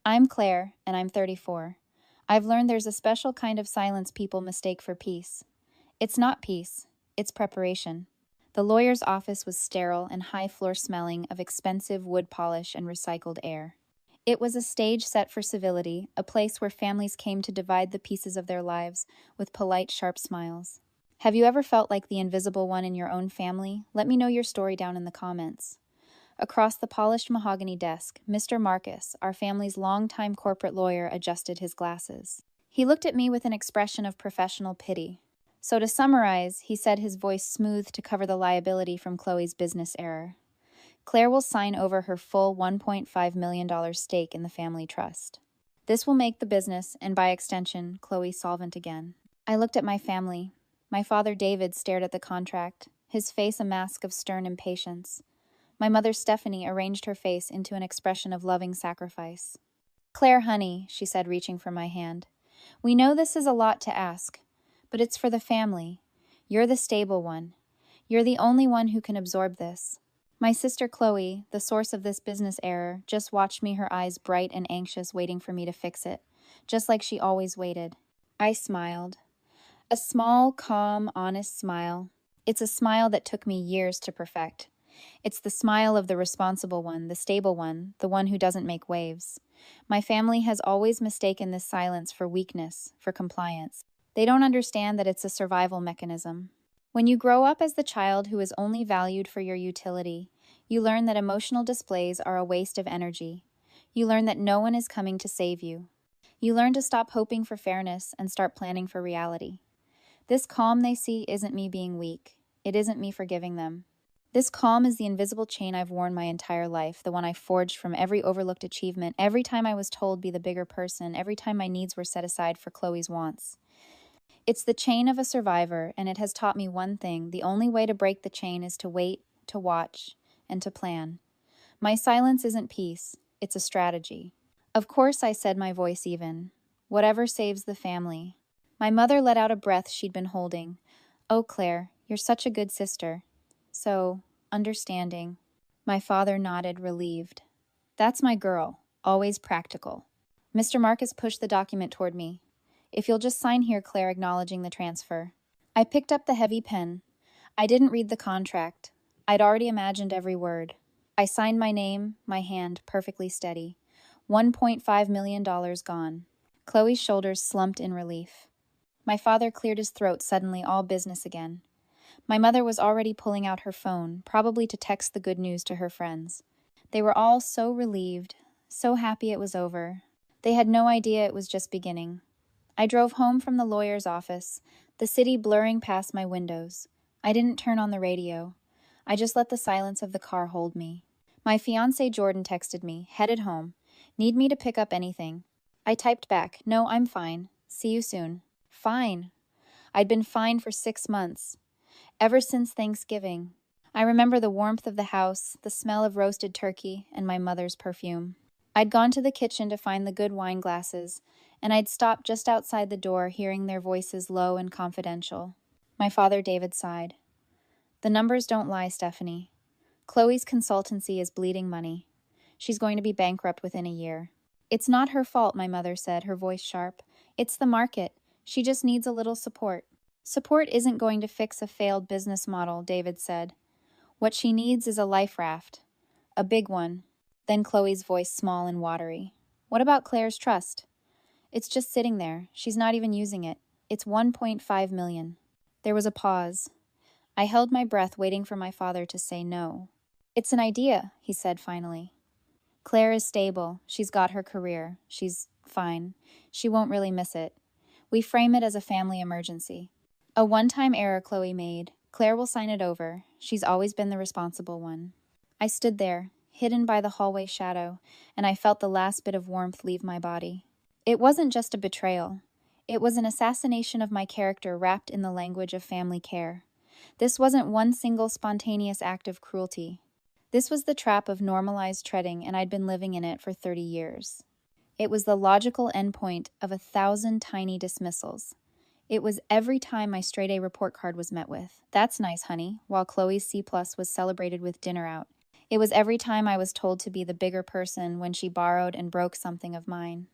I'm Claire, and I'm 34. I've learned there's a special kind of silence people mistake for peace. It's not peace, it's preparation. The lawyer's office was sterile and high floor smelling of expensive wood polish and recycled air. It was a stage set for civility, a place where families came to divide the pieces of their lives with polite, sharp smiles. Have you ever felt like the invisible one in your own family? Let me know your story down in the comments. Across the polished mahogany desk, Mr. Marcus, our family's longtime corporate lawyer, adjusted his glasses. He looked at me with an expression of professional pity. So to summarize, he said, his voice smooth to cover the liability from Chloe's business error. Claire will sign over her full $1.5 million stake in the family trust. This will make the business, and by extension, Chloe, solvent again. I looked at my family. My father David stared at the contract, his face a mask of stern impatience. My mother Stephanie arranged her face into an expression of loving sacrifice. Claire, honey, she said, reaching for my hand. We know this is a lot to ask, but it's for the family. You're the stable one. You're the only one who can absorb this. My sister Chloe, the source of this business error, just watched me, her eyes bright and anxious, waiting for me to fix it, just like she always waited. I smiled. A small, calm, honest smile. It's a smile that took me years to perfect. It's the smile of the responsible one, the stable one, the one who doesn't make waves. My family has always mistaken this silence for weakness, for compliance. They don't understand that it's a survival mechanism. When you grow up as the child who is only valued for your utility, you learn that emotional displays are a waste of energy. You learn that no one is coming to save you. You learn to stop hoping for fairness and start planning for reality. This calm they see isn't me being weak. It isn't me forgiving them. This calm is the invisible chain I've worn my entire life, the one I forged from every overlooked achievement, every time I was told be the bigger person, every time my needs were set aside for Chloe's wants. It's the chain of a survivor, and it has taught me one thing: the only way to break the chain is to wait, to watch, and to plan. My silence isn't peace, it's a strategy. Of course, I said, my voice even. Whatever saves the family. My mother let out a breath she'd been holding. Oh, Claire, you're such a good sister. So understanding. My father nodded, relieved. That's my girl, always practical. Mr. Marcus pushed the document toward me. If you'll just sign here, Claire, acknowledging the transfer. I picked up the heavy pen. I didn't read the contract. I'd already imagined every word. I signed my name, my hand perfectly steady. $1.5 million gone. Chloe's shoulders slumped in relief. My father cleared his throat, suddenly all business again. My mother was already pulling out her phone, probably to text the good news to her friends. They were all so relieved, so happy it was over. They had no idea it was just beginning. I drove home from the lawyer's office, the city blurring past my windows. I didn't turn on the radio. I just let the silence of the car hold me. My fiancé Jordan texted me, headed home. Need me to pick up anything? I typed back, no, I'm fine. See you soon. Fine. I'd been fine for 6 months. Ever since Thanksgiving. I remember the warmth of the house, the smell of roasted turkey, and my mother's perfume. I'd gone to the kitchen to find the good wine glasses, and I'd stopped just outside the door, hearing their voices low and confidential. My father David sighed. The numbers don't lie, Stephanie. Chloe's consultancy is bleeding money. She's going to be bankrupt within a year. It's not her fault, my mother said, her voice sharp. It's the market. She just needs a little support. Support isn't going to fix a failed business model, David said. What she needs is a life raft. A big one. Then Chloe's voice small and watery. What about Claire's trust? It's just sitting there. She's not even using it. It's $1.5 million. There was a pause. I held my breath, waiting for my father to say no. It's an idea, he said finally. Claire is stable. She's got her career. She's fine. She won't really miss it. We frame it as a family emergency. A one-time error Chloe made. Claire will sign it over. She's always been the responsible one. I stood there, hidden by the hallway shadow, and I felt the last bit of warmth leave my body. It wasn't just a betrayal. It was an assassination of my character wrapped in the language of family care. This wasn't one single spontaneous act of cruelty. This was the trap of normalized treading, and I'd been living in it for 30 years. It was the logical endpoint of 1,000 tiny dismissals. It was every time my straight-A report card was met with, "That's nice, honey," while Chloe's C+ was celebrated with dinner out. It was every time I was told to be the bigger person when she borrowed and broke something of mine.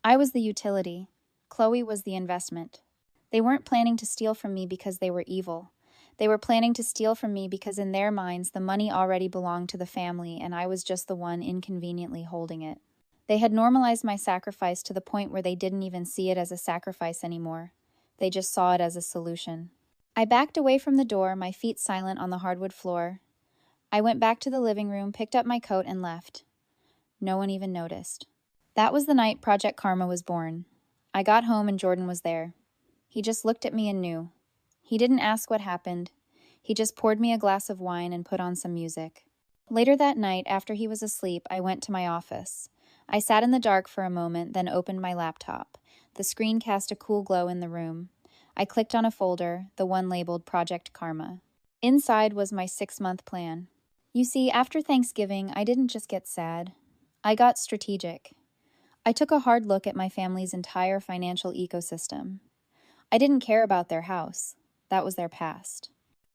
I was the utility. Chloe was the investment. They weren't planning to steal from me because they were evil. They were planning to steal from me because in their minds the money already belonged to the family and I was just the one inconveniently holding it. They had normalized my sacrifice to the point where they didn't even see it as a sacrifice anymore. They just saw it as a solution. I backed away from the door, my feet silent on the hardwood floor. I went back to the living room, picked up my coat, and left. No one even noticed. That was the night Project Karma was born. I got home and Jordan was there. He just looked at me and knew. He didn't ask what happened. He just poured me a glass of wine and put on some music. Later that night, after he was asleep, I went to my office. I sat in the dark for a moment, then opened my laptop. The screen cast a cool glow in the room. I clicked on a folder, the one labeled Project Karma. Inside was my 6-month plan. You see, after Thanksgiving, I didn't just get sad. I got strategic. I took a hard look at my family's entire financial ecosystem. I didn't care about their house. That was their past.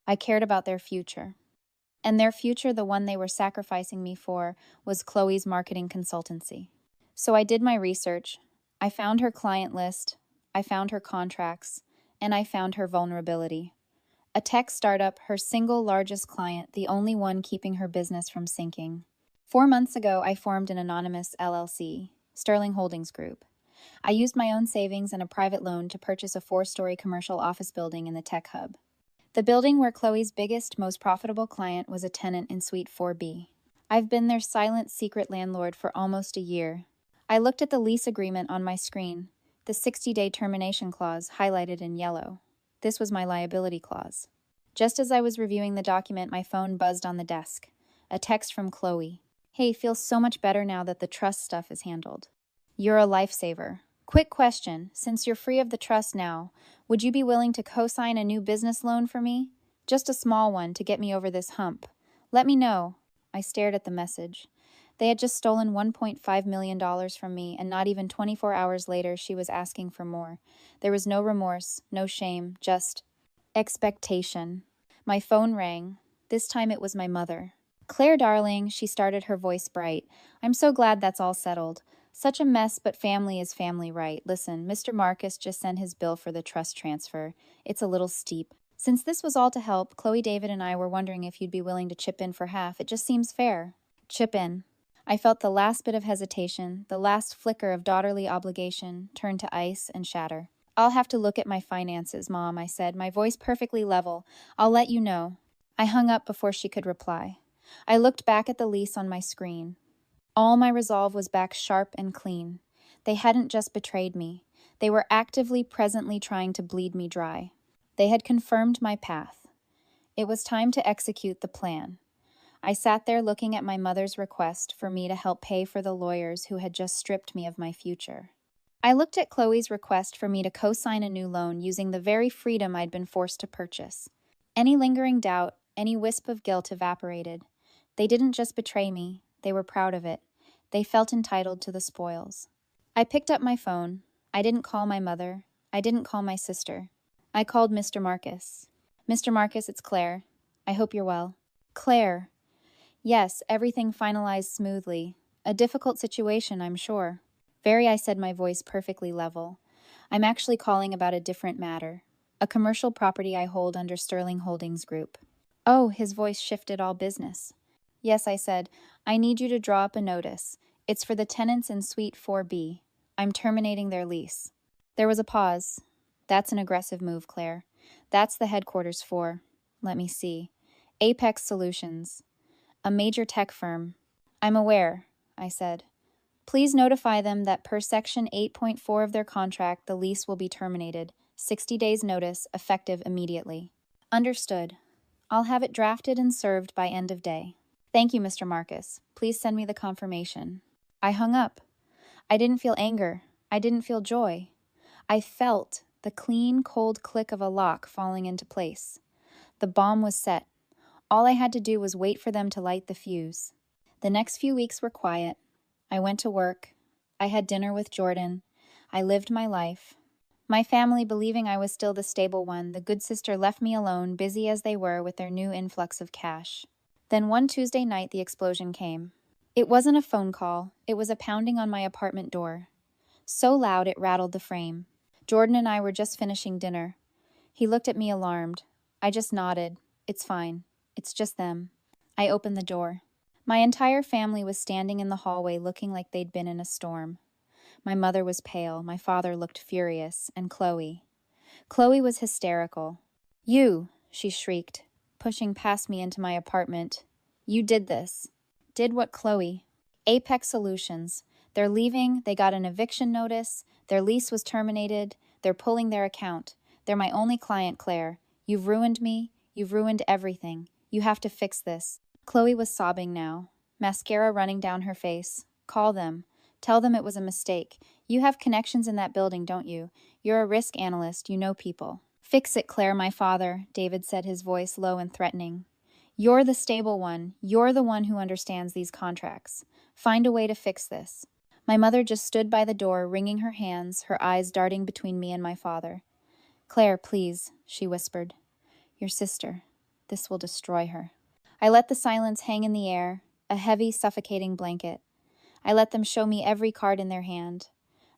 I cared about their future. And their future, the one they were sacrificing me for, was Chloe's marketing consultancy. So I did my research. I found her client list. I found her contracts. And I found her vulnerability. A tech startup, her single largest client, the only one keeping her business from sinking. 4 months ago, I formed an anonymous LLC, Sterling Holdings Group. I used my own savings and a private loan to purchase a 4-story commercial office building in the tech hub. The building where Chloe's biggest, most profitable client was a tenant in Suite 4B. I've been their silent, secret landlord for almost a year. I looked at the lease agreement on my screen, the 60-day termination clause highlighted in yellow. This was my liability clause. Just as I was reviewing the document, my phone buzzed on the desk. A text from Chloe. Hey, feels so much better now that the trust stuff is handled. You're a lifesaver. Quick question, since you're free of the trust now, would you be willing to co-sign a new business loan for me? Just a small one to get me over this hump. Let me know. I stared at the message. They had just stolen $1.5 million from me, and not even 24 hours later, she was asking for more. There was no remorse, no shame, just expectation. My phone rang. This time it was my mother. Claire, darling, she started, her voice bright. I'm so glad that's all settled. Such a mess, but family is family, right? Listen, Mr. Marcus just sent his bill for the trust transfer. It's a little steep. Since this was all to help, Chloe, David, and I were wondering if you'd be willing to chip in for half. It just seems fair. Chip in. I felt the last bit of hesitation, the last flicker of daughterly obligation, turn to ice and shatter. I'll have to look at my finances, Mom, I said, my voice perfectly level. I'll let you know. I hung up before she could reply. I looked back at the lease on my screen. All my resolve was back sharp and clean. They hadn't just betrayed me. They were actively, presently trying to bleed me dry. They had confirmed my path. It was time to execute the plan. I sat there looking at my mother's request for me to help pay for the lawyers who had just stripped me of my future. I looked at Chloe's request for me to co-sign a new loan using the very freedom I'd been forced to purchase. Any lingering doubt, any wisp of guilt evaporated. They didn't just betray me, they were proud of it. They felt entitled to the spoils. I picked up my phone. I didn't call my mother. I didn't call my sister. I called Mr. Marcus. Mr. Marcus, it's Claire. I hope you're well. Claire. Yes, everything finalized smoothly. A difficult situation, I'm sure. Very, I said, my voice perfectly level. I'm actually calling about a different matter. A commercial property I hold under Sterling Holdings Group. Oh, his voice shifted all business. Yes, I said, I need you to draw up a notice. It's for the tenants in Suite 4B. I'm terminating their lease. There was a pause. That's an aggressive move, Claire. That's the headquarters for, let me see, Apex Solutions. A major tech firm. I'm aware, I said. Please notify them that per Section 8.4 of their contract, the lease will be terminated. 60 days notice, effective immediately. Understood. I'll have it drafted and served by end of day. Thank you, Mr. Marcus. Please send me the confirmation. I hung up. I didn't feel anger. I didn't feel joy. I felt the clean, cold click of a lock falling into place. The bomb was set. All I had to do was wait for them to light the fuse. The next few weeks were quiet. I went to work. I had dinner with Jordan. I lived my life. My family, believing I was still the stable one, the good sister left me alone, busy as they were with their new influx of cash. Then one Tuesday night, the explosion came. It wasn't a phone call, it was a pounding on my apartment door. So loud it rattled the frame. Jordan and I were just finishing dinner. He looked at me alarmed. I just nodded. It's fine. It's just them. I opened the door. My entire family was standing in the hallway looking like they'd been in a storm. My mother was pale, my father looked furious, and Chloe. Chloe was hysterical. You, she shrieked, pushing past me into my apartment. You did this. Did what, Chloe? Apex Solutions. They're leaving, they got an eviction notice, their lease was terminated, they're pulling their account. They're my only client, Claire. You've ruined me, you've ruined everything. You have to fix this. Chloe was sobbing now, mascara running down her face. Call them. Tell them it was a mistake. You have connections in that building, don't you? You're a risk analyst, you know people. Fix it, Claire, my father, David said, his voice low and threatening. You're the stable one. You're the one who understands these contracts. Find a way to fix this. My mother just stood by the door, wringing her hands, her eyes darting between me and my father. Claire, please, she whispered. Your sister. This will destroy her. I let the silence hang in the air, a heavy, suffocating blanket. I let them show me every card in their hand.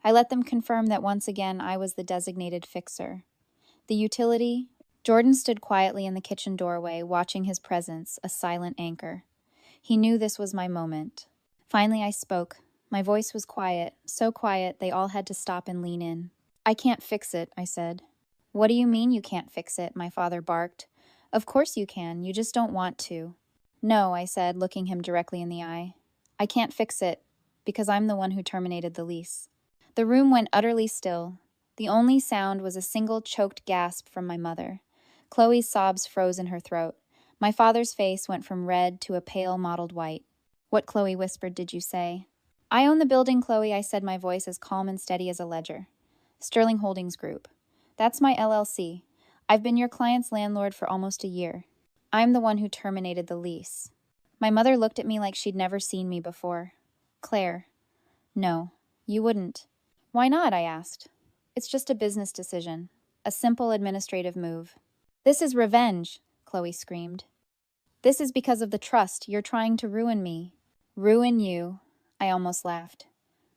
I let them confirm that once again I was the designated fixer. The utility. Jordan stood quietly in the kitchen doorway, watching his presence, a silent anchor. He knew this was my moment. Finally I spoke. My voice was quiet, so quiet they all had to stop and lean in. I can't fix it, I said. What do you mean you can't fix it? My father barked. Of course you can, you just don't want to. No, I said, looking him directly in the eye. I can't fix it, because I'm the one who terminated the lease. The room went utterly still. The only sound was a single choked gasp from my mother. Chloe's sobs froze in her throat. My father's face went from red to a pale mottled white. What, Chloe whispered, did you say? I own the building, Chloe, I said, my voice as calm and steady as a ledger. Sterling Holdings Group. That's my LLC. I've been your client's landlord for almost a year. I'm the one who terminated the lease. My mother looked at me like she'd never seen me before. Claire. No, you wouldn't. Why not? I asked. It's just a business decision. A simple administrative move. This is revenge, Chloe screamed. This is because of the trust. You're trying to ruin me. Ruin you. I almost laughed.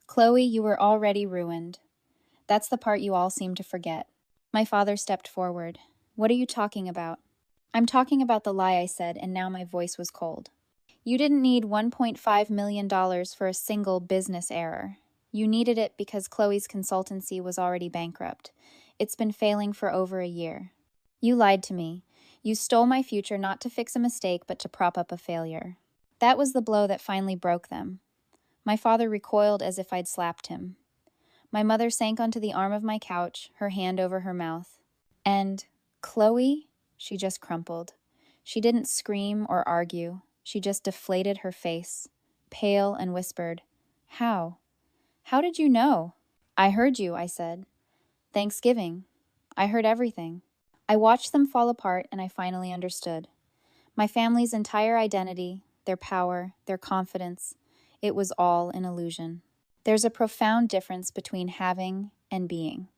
Chloe, you were already ruined. That's the part you all seem to forget. My father stepped forward. What are you talking about? I'm talking about the lie, I said, and now my voice was cold. You didn't need $1.5 million for a single business error. You needed it because Chloe's consultancy was already bankrupt. It's been failing for over a year. You lied to me. You stole my future not to fix a mistake, but to prop up a failure. That was the blow that finally broke them. My father recoiled as if I'd slapped him. My mother sank onto the arm of my couch, her hand over her mouth. And, Chloe? She just crumpled. She didn't scream or argue. She just deflated her face, pale, and whispered, How? How did you know? I heard you, I said. Thanksgiving. I heard everything. I watched them fall apart, and I finally understood. My family's entire identity, their power, their confidence, it was all an illusion. There's a profound difference between having and being.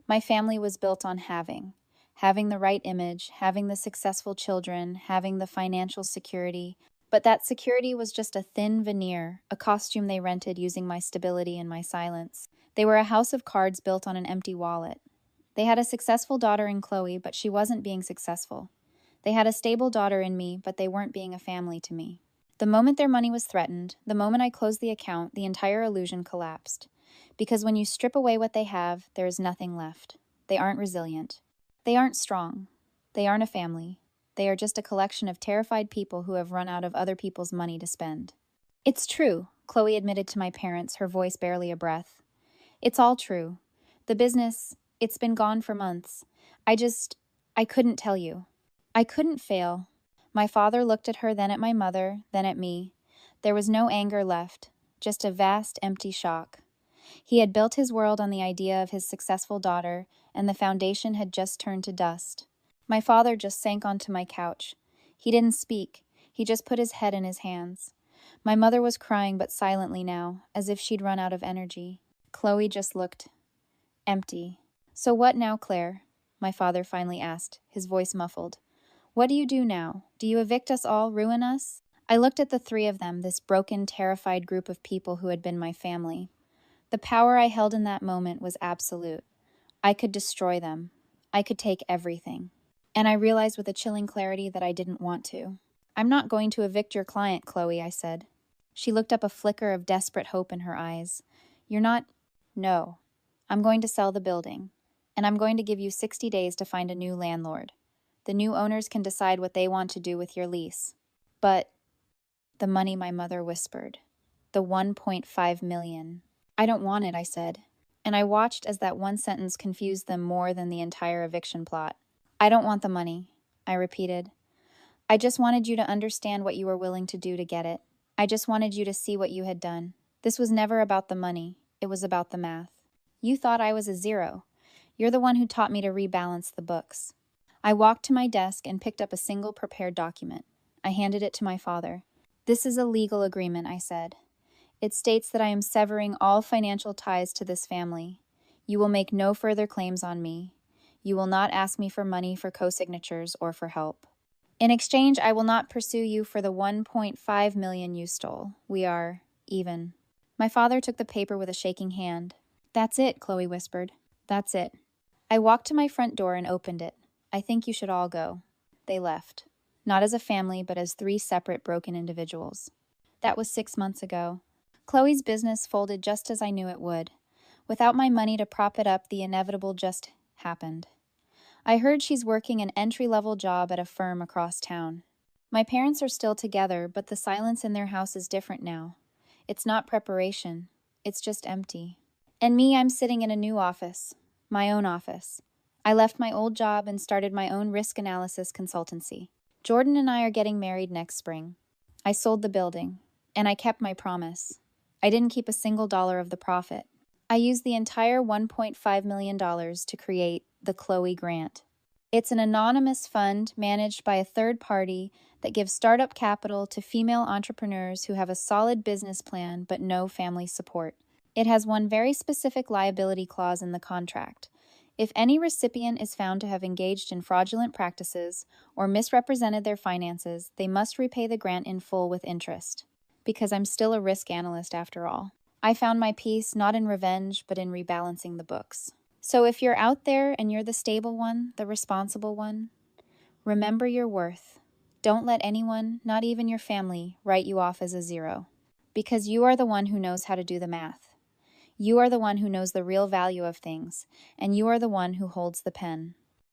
My family was built on having the right image, having the successful children, having the financial security. But that security was just a thin veneer, a costume they rented using my stability and my silence. They were a house of cards built on an empty wallet. They had a successful daughter in Chloe, but she wasn't being successful. They had a stable daughter in me, but they weren't being a family to me. The moment their money was threatened, the moment I closed the account, the entire illusion collapsed. Because when you strip away what they have, there is nothing left. They aren't resilient. They aren't strong. They aren't a family. They are just a collection of terrified people who have run out of other people's money to spend. It's true, Chloe admitted to my parents, her voice barely a breath. It's all true. The business, it's been gone for months. I couldn't tell you. I couldn't fail. My father looked at her, then at my mother, then at me. There was no anger left, just a vast, empty shock. He had built his world on the idea of his successful daughter, and the foundation had just turned to dust. My father just sank onto my couch. He didn't speak. He just put his head in his hands. My mother was crying, but silently now, as if she'd run out of energy. Chloe just looked empty. So what now, Claire? My father finally asked, his voice muffled. What do you do now? Do you evict us all, ruin us? I looked at the three of them, this broken, terrified group of people who had been my family. The power I held in that moment was absolute. I could destroy them. I could take everything. And I realized with a chilling clarity that I didn't want to. I'm not going to evict your client, Chloe, I said. She looked up, a flicker of desperate hope in her eyes. You're not... No. I'm going to sell the building. And I'm going to give you 60 days to find a new landlord. The new owners can decide what they want to do with your lease. But... The money, my mother whispered. The 1.5 million. I don't want it, I said. And I watched as that one sentence confused them more than the entire eviction plot. I don't want the money, I repeated. I just wanted you to understand what you were willing to do to get it. I just wanted you to see what you had done. This was never about the money. It was about the math. You thought I was a zero. You're the one who taught me to rebalance the books. I walked to my desk and picked up a single prepared document. I handed it to my father. This is a legal agreement, I said. It states that I am severing all financial ties to this family. You will make no further claims on me. You will not ask me for money for co-signatures or for help. In exchange, I will not pursue you for the 1.5 million you stole. We are even. My father took the paper with a shaking hand. That's it, Chloe whispered. That's it. I walked to my front door and opened it. I think you should all go. They left. Not as a family, but as three separate broken individuals. That was 6 months ago. Chloe's business folded just as I knew it would. Without my money to prop it up, the inevitable just happened. I heard she's working an entry-level job at a firm across town. My parents are still together, but the silence in their house is different now. It's not preparation. It's just empty. And me, I'm sitting in a new office. My own office. I left my old job and started my own risk analysis consultancy. Jordan and I are getting married next spring. I sold the building, and I kept my promise. I didn't keep a single dollar of the profit. I used the entire $1.5 million to create the Chloe Grant. It's an anonymous fund managed by a third party that gives startup capital to female entrepreneurs who have a solid business plan but no family support. It has one very specific liability clause in the contract. If any recipient is found to have engaged in fraudulent practices or misrepresented their finances, they must repay the grant in full with interest. Because I'm still a risk analyst after all. I found my peace not in revenge, but in rebalancing the books. So if you're out there and you're the stable one, the responsible one, remember your worth. Don't let anyone, not even your family, write you off as a zero. Because you are the one who knows how to do the math. You are the one who knows the real value of things, and you are the one who holds the pen.